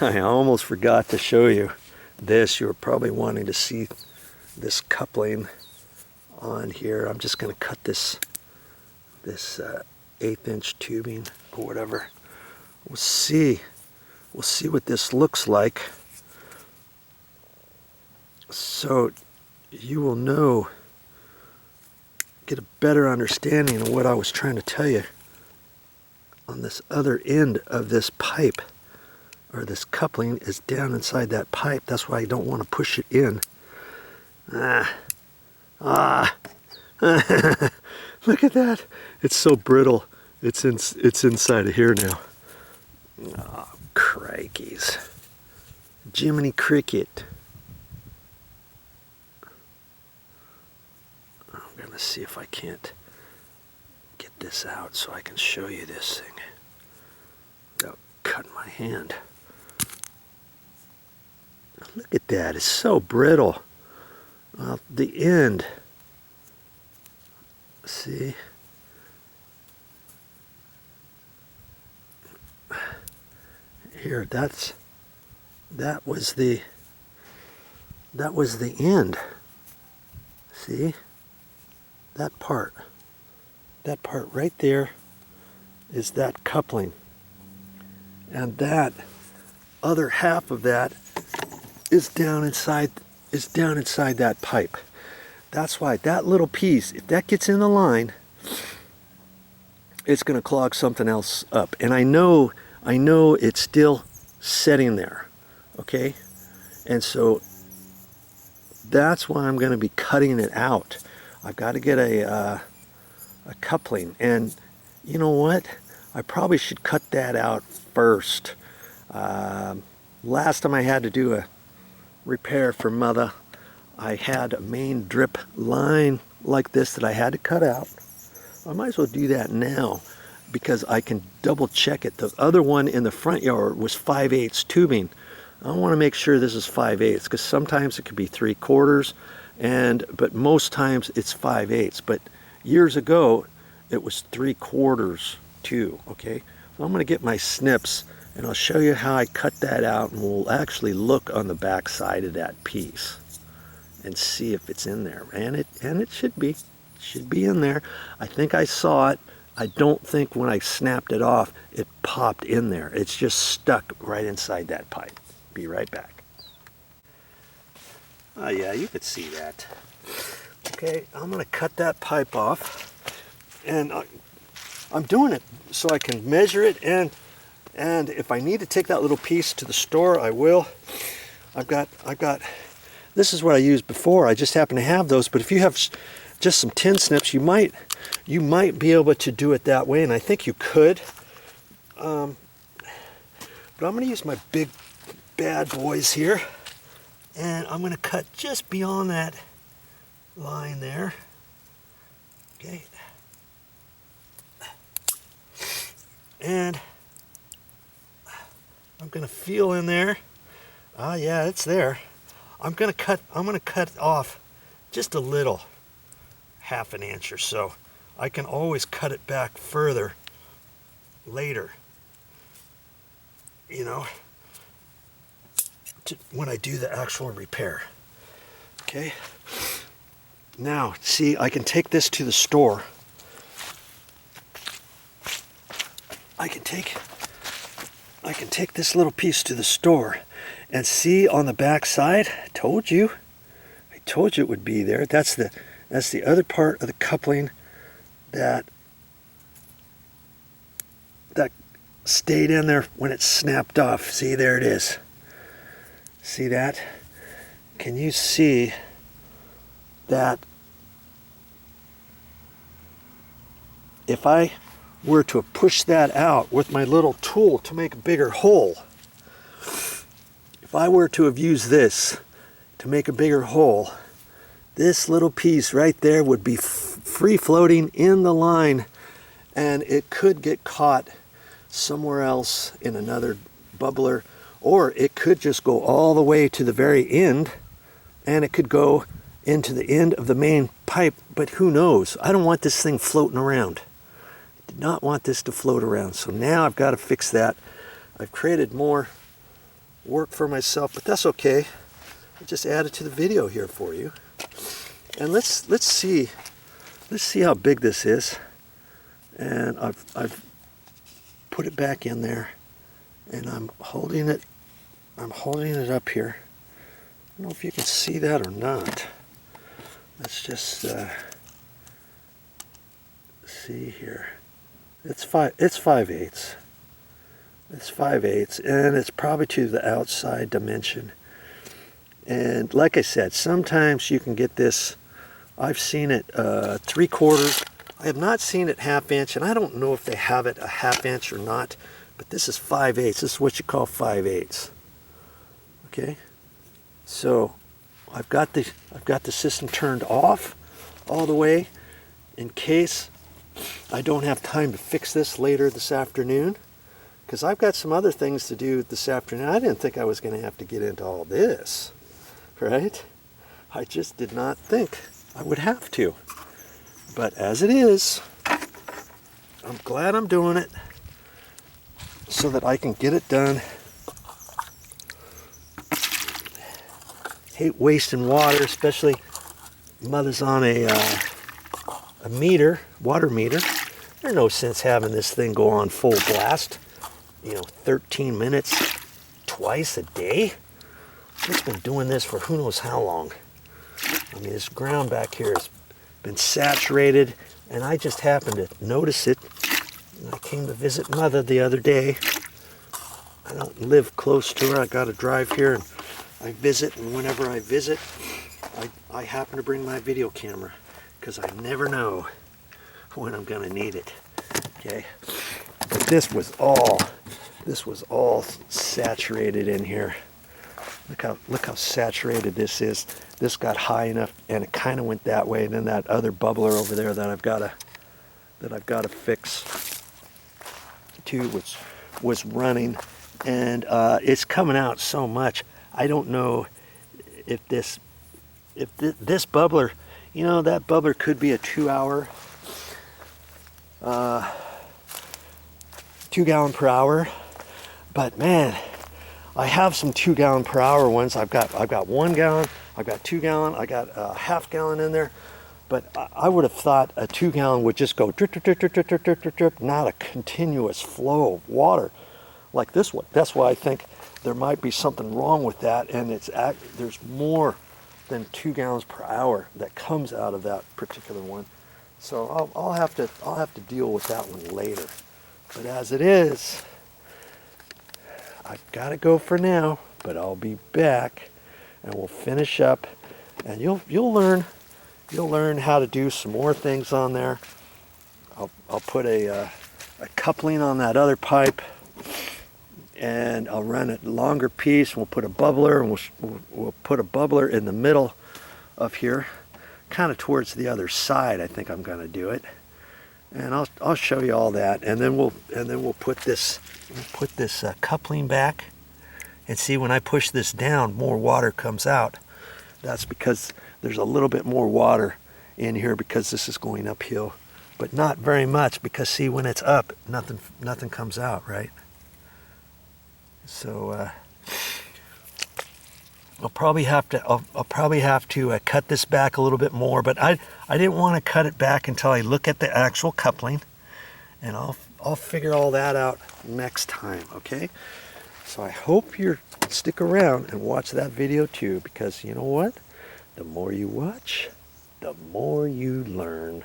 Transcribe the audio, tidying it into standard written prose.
I almost forgot to show you this. You were probably wanting to see this coupling on here. I'm just going to cut this 1/8" tubing or whatever. We'll see what this looks like, so you will know, get a better understanding of what I was trying to tell you on this other end of this pipe, or this coupling is down inside that pipe. That's why I don't want to push it in. Look at that. It's so brittle. It's inside of here now. Oh, crikeys. Jiminy Cricket. I'm going to see if I can't get this out so I can show you this thing without cutting my hand. Look at that. It's so brittle. The end. See? Here, that was the end. See? That part right there is that coupling. And that other half of that is down inside that pipe. That's why that little piece, if that gets in the line, it's going to clog something else up. And I know it's still sitting there, okay? And so that's why I'm going to be cutting it out. I've got to get a coupling. And you know what? I probably should cut that out first. Last time I had to do a repair for Mother, I had a main drip line like this that I had to cut out. I might as well do that now because I can double check it. The other one in the front yard was 5/8 tubing. I want to make sure this is 5/8 because sometimes it could be 3/4, but most times it's 5/8. But years ago it was 3/4 too. Okay, so I'm going to get my snips and I'll show you how I cut that out, and we'll actually look on the back side of that piece and see if it's in there. And it should be in there. I think I saw it. I don't think when I snapped it off it popped in there. It's just stuck right inside that pipe. Be right back. Oh yeah, you could see that. Okay, I'm gonna cut that pipe off, and I'm doing it so I can measure it, and if I need to take that little piece to the store, I will. I've got this is what I used before. I just happen to have those, but if you have just some tin snips, you might be able to do it that way, and I think you could. But I'm going to use my big bad boys here, and I'm going to cut just beyond that line there. Okay. And I'm going to feel in there. Ah, yeah, it's there. I'm going to cut off just a little, 1/2 inch or so. I can always cut it back further later, you know, when I do the actual repair. Okay. Now, see, I can take this to the store. I can take this little piece to the store. And see on the back side, I told you it would be there. That's the other part of the coupling that stayed in there when it snapped off. See, there it is. See that? Can you see that? If I were to push that out with my little tool to make a bigger hole, if I were to have used this to make a bigger hole, this little piece right there would be free floating in the line, and it could get caught somewhere else in another bubbler, or it could just go all the way to the very end, and it could go into the end of the main pipe, but who knows? I don't want this thing floating around. I did not want this to float around, so now I've got to fix that. I've created more work for myself, but that's okay. I just added to the video here for you. And let's see how big this is. And I've put it back in there, and I'm holding it up here. I don't know if you can see that or not. Let's just see here. It's 5/8. It's 5/8, and it's probably to the outside dimension. And like I said, sometimes you can get this. I've seen it 3/4. I have not seen it 1/2 inch, and I don't know if they have it a 1/2 inch or not. But this is 5/8. This is what you call 5/8. Okay. So I've got the system turned off all the way in case I don't have time to fix this later this afternoon, because I've got some other things to do this afternoon. I didn't think I was going to have to get into all this, right? I just did not think I would have to. But as it is, I'm glad I'm doing it so that I can get it done. Hate wasting water, especially Mother's on a meter, water meter. There's no sense having this thing go on full blast, 13 minutes twice a day. It's been doing this for who knows how long. I mean, this ground back here has been saturated, and I just happened to notice it. I came to visit Mother the other day. I don't live close to her. I got to drive here, and I visit, and whenever I visit, I happen to bring my video camera, because I never know when I'm going to need it. Okay, but this was all saturated in here. Look how saturated this is. This got high enough, and it kind of went that way, and then that other bubbler over there that I've got to fix too, which was running, and it's coming out so much. I don't know if this bubbler, that bubbler could be a 2-hour, 2 gallon per hour, but man, I have some 2 gallon per hour ones. I've got 1 gallon, I've got 2 gallon, I got a 1/2 gallon in there, but I would have thought a 2 gallon would just go drip, drip, drip, drip, drip, drip, drip, drip, not a continuous flow of water like this one. That's why I think there might be something wrong with that, and there's more than 2 gallons per hour that comes out of that particular one. So I'll have to deal with that one later. But as it is, I've got to go for now. But I'll be back, and we'll finish up, and you'll learn how to do some more things on there. I'll put a coupling on that other pipe, and I'll run a longer piece, and we'll put a bubbler, and we'll put a bubbler in the middle of here, kind of towards the other side. I think I'm going to do it, and I'll show you all that, and then we'll put this coupling back, and see, when I push this down, more water comes out. That's because there's a little bit more water in here because this is going uphill, but not very much, because see, when it's up, nothing comes out, right? So I'll probably have to cut this back a little bit more, but I didn't want to cut it back until I look at the actual coupling, and I'll figure all that out next time. Okay, so I hope you stick around and watch that video too, because you know what, the more you watch, the more you learn.